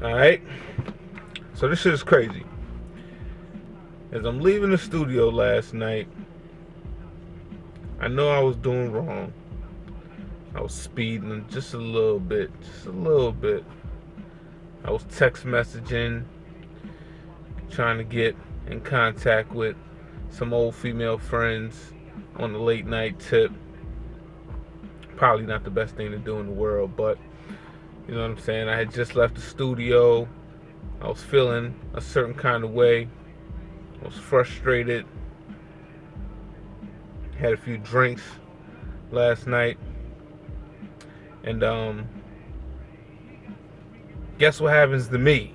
Alright, so this shit is crazy. As I'm leaving the studio last night, I know I was doing wrong. I was speeding just a little bit. I was text messaging, trying to get in contact with some old female friends on the late night tip. Probably not the best thing to do in the world, but you know what I'm saying? I had just left the studio. I was feeling a certain kind of way. I was frustrated. Had a few drinks last night. And guess what happens to me?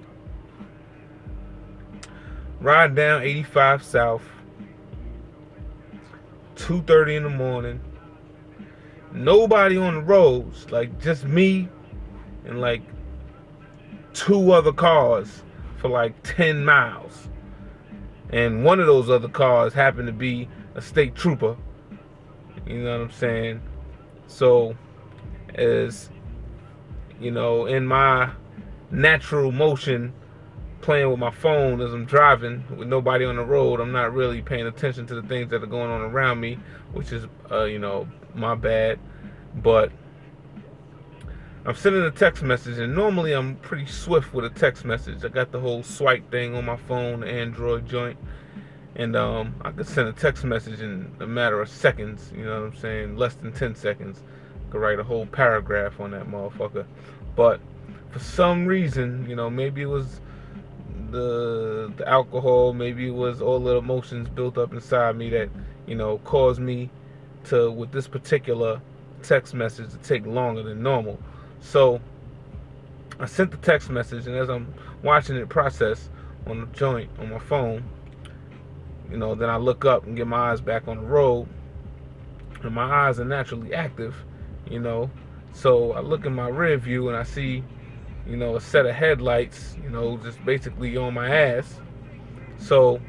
Ride down 85 South, 2:30 in the morning. Nobody on the roads, like just me and like two other cars for like 10 miles. And one of those other cars happened to be a state trooper. You know what I'm saying? So, as you know, in my natural motion, playing with my phone as I'm driving with nobody on the road, I'm not really paying attention to the things that are going on around me, which is, my bad. But I'm sending a text message, and normally I'm pretty swift with a text message. I got the whole swipe thing on my phone, the Android joint, and I could send a text message in a matter of seconds. You know what I'm saying? Less than 10 seconds. I could write a whole paragraph on that motherfucker. But for some reason, maybe it was the alcohol, maybe it was all the emotions built up inside me that caused me to, with this particular text message, to take longer than normal. So I sent the text message, and as I'm watching it process on the joint on my phone, then I look up and get my eyes back on the road, and my eyes are naturally active, so I look in my rear view and I see a set of headlights, just basically on my ass. So,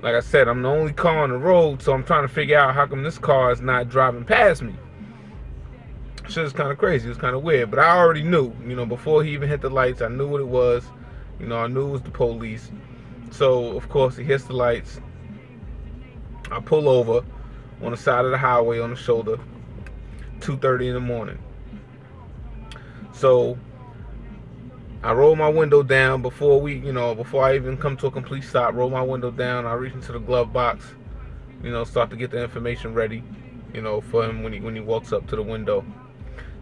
like I said, I'm the only car on the road, so I'm trying to figure out how come this car is not driving past me. Shit is kind of crazy. It's kind of weird, but I already knew, before he even hit the lights, I knew what it was. I knew it was the police. So, of course, he hits the lights. I pull over on the side of the highway on the shoulder, 2:30 in the morning. So I roll my window down before I even come to a complete stop. Roll my window down. I reach into the glove box, start to get the information ready, for him when he walks up to the window.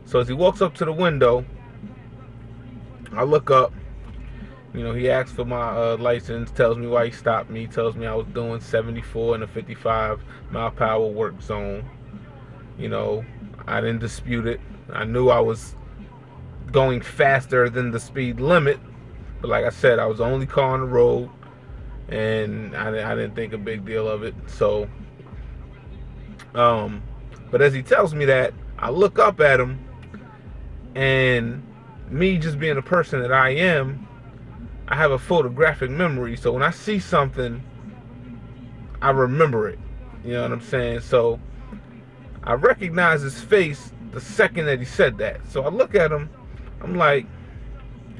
So as he walks up to the window, I look up. He asks for my license, tells me why he stopped me, tells me I was doing 74 in a 55 mile per hour work zone. I didn't dispute it. I knew I was going faster than the speed limit, but like I said, I was the only car on the road, and I didn't think a big deal of it. So, but as he tells me that, I look up at him, and me just being the person that I am, I have a photographic memory. So when I see something, I remember it. You know what I'm saying? So I recognize his face the second that he said that. So I look at him. I'm like,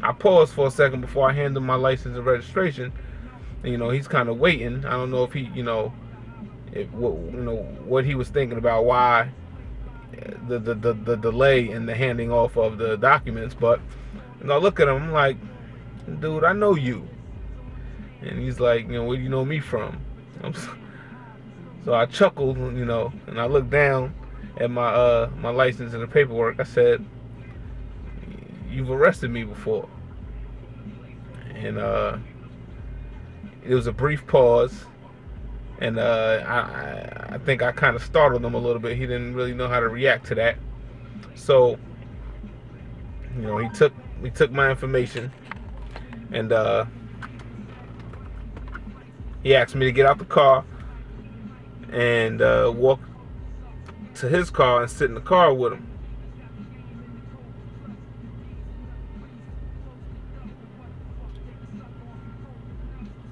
I pause for a second before I hand him my license and registration. And, he's kind of waiting. I don't know if he, what he was thinking about, why the delay in the handing off of the documents. But I look at him. I'm like, dude, I know you. And he's like, where do you know me from? So I chuckled, and I looked down at my license and the paperwork. I said, you've arrested me before. And it was a brief pause, and I think I kind of startled him a little bit. He didn't really know how to react to that. So he took my information, and he asked me to get out the car and walk to his car and sit in the car with him.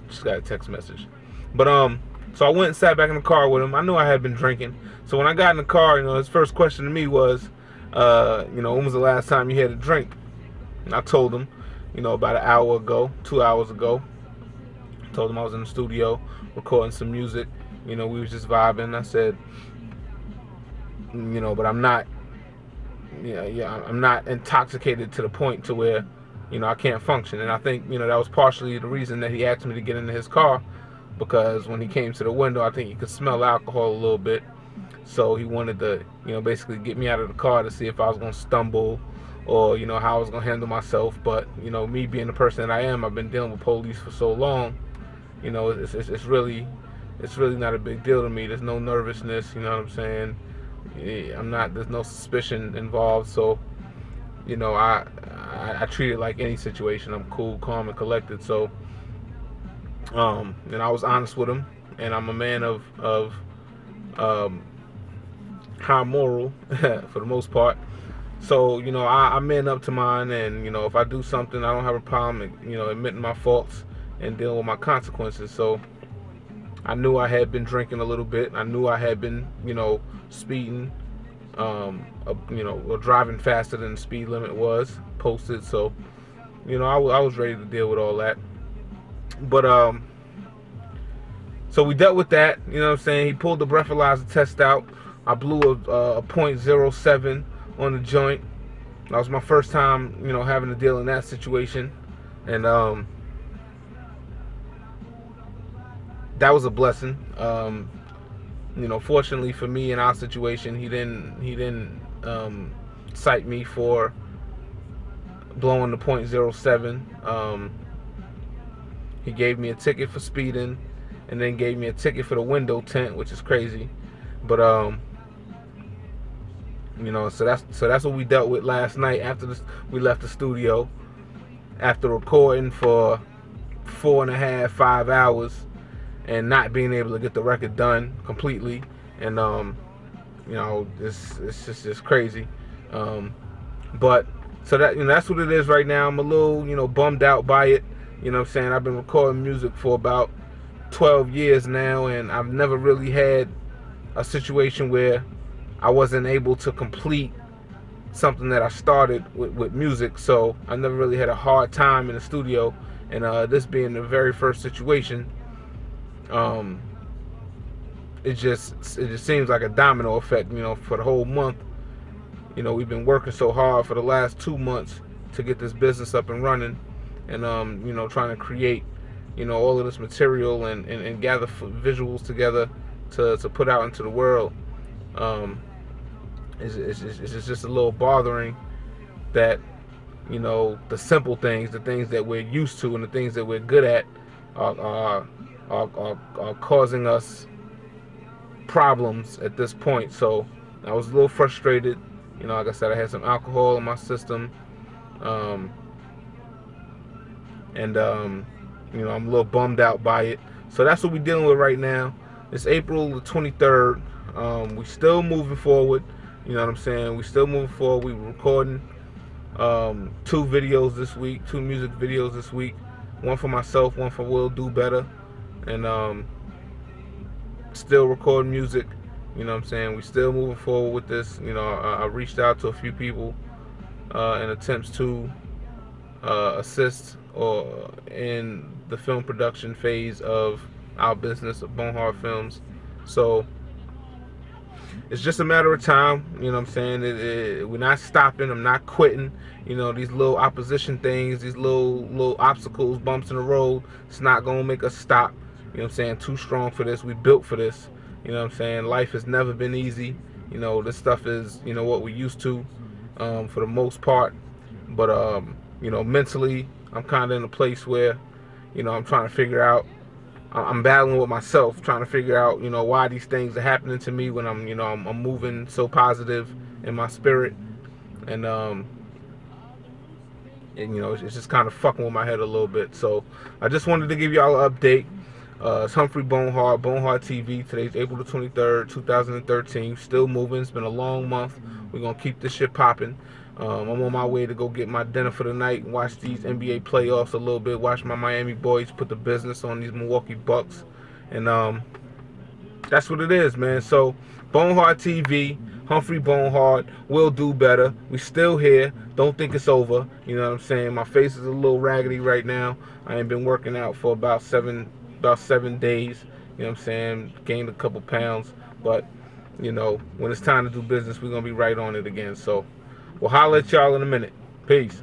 Just got a text message. But so I went and sat back in the car with him. I knew I had been drinking. So when I got in the car, his first question to me was, when was the last time you had a drink? And I told him, about an hour ago, 2 hours ago. Told him I was in the studio recording some music. We was just vibing. I said, but I'm not, I'm not intoxicated to the point to where, I can't function. And I think, that was partially the reason that he asked me to get into his car, because when he came to the window, I think he could smell alcohol a little bit. So he wanted to, basically get me out of the car to see if I was going to stumble, or, how I was going to handle myself. But, me being the person that I am, I've been dealing with police for so long, it's really not a big deal to me. There's no nervousness, you know what I'm saying? There's no suspicion involved. So, I treat it like any situation. I'm cool, calm, and collected. So, and I was honest with him, and I'm a man of high moral for the most part. So, I man up to mine, and, if I do something, I don't have a problem, admitting my faults and dealing with my consequences. So I knew I had been drinking a little bit. I knew I had been, speeding, or driving faster than the speed limit was posted. So, I was ready to deal with all that. But, so we dealt with that, you know what I'm saying? He pulled the breathalyzer test out. I blew a .07 on the joint. That was my first time, having to deal in that situation. And, that was a blessing. Fortunately for me in our situation, he didn't cite me for blowing the .07. He gave me a ticket for speeding, and then gave me a ticket for the window tint, which is crazy. But so that's what we dealt with last night after we left the studio after recording for 4.5, 5 hours. And not being able to get the record done completely, and it's just crazy. But so that's what it is right now. I'm a little bummed out by it. You know what I'm saying? I've been recording music for about 12 years now, and I've never really had a situation where I wasn't able to complete something that I started with music. So I never really had a hard time in the studio, and this being the very first situation. It just seems like a domino effect, for the whole month. We've been working so hard for the last 2 months to get this business up and running, and trying to create, all of this material and gather visuals together to put out into the world. It's just a little bothering that, the simple things, the things that we're used to and the things that we're good at are causing us problems at this point. So I was a little frustrated. Like I said, I had some alcohol in my system, and I'm a little bummed out by it. So that's what we're dealing with right now. It's April the 23rd. We still moving forward. You know what I'm saying? We still moving forward. We were recording 2 videos this week, 2 music videos this week. One for myself, one for Will Do Better. And still recording music. You know what I'm saying? We still moving forward with this. I reached out to a few people in attempts to assist or in the film production phase of our business of BoneHard Films. So it's just a matter of time. You know what I'm saying? We're not stopping. I'm not quitting. These little opposition things, these little obstacles, bumps in the road, it's not gonna make us stop. You know what I'm saying? Too strong for this. We built for this. You know what I'm saying? Life has never been easy. This stuff is, what we're used to for the most part. But, mentally, I'm kind of in a place where, I'm trying to figure out, I'm battling with myself, trying to figure out, why these things are happening to me when I'm, I'm moving so positive in my spirit. And it's just kind of fucking with my head a little bit. So I just wanted to give y'all an update. It's Humphrey BoneHard TV. Today's April the 23rd, 2013. Still moving. It's been a long month. We're going to keep this shit popping. I'm on my way to go get my dinner for the night and watch these NBA playoffs a little bit. Watch my Miami boys put the business on these Milwaukee Bucks. And that's what it is, man. So BoneHard TV, Humphrey BoneHard, will do better. We still here. Don't think it's over. You know what I'm saying? My face is a little raggedy right now. I ain't been working out for about seven days. You know what I'm saying? Gained a couple pounds, but you know, when it's time to do business, we're gonna be right on it again. So we'll holler at y'all in a minute. Peace.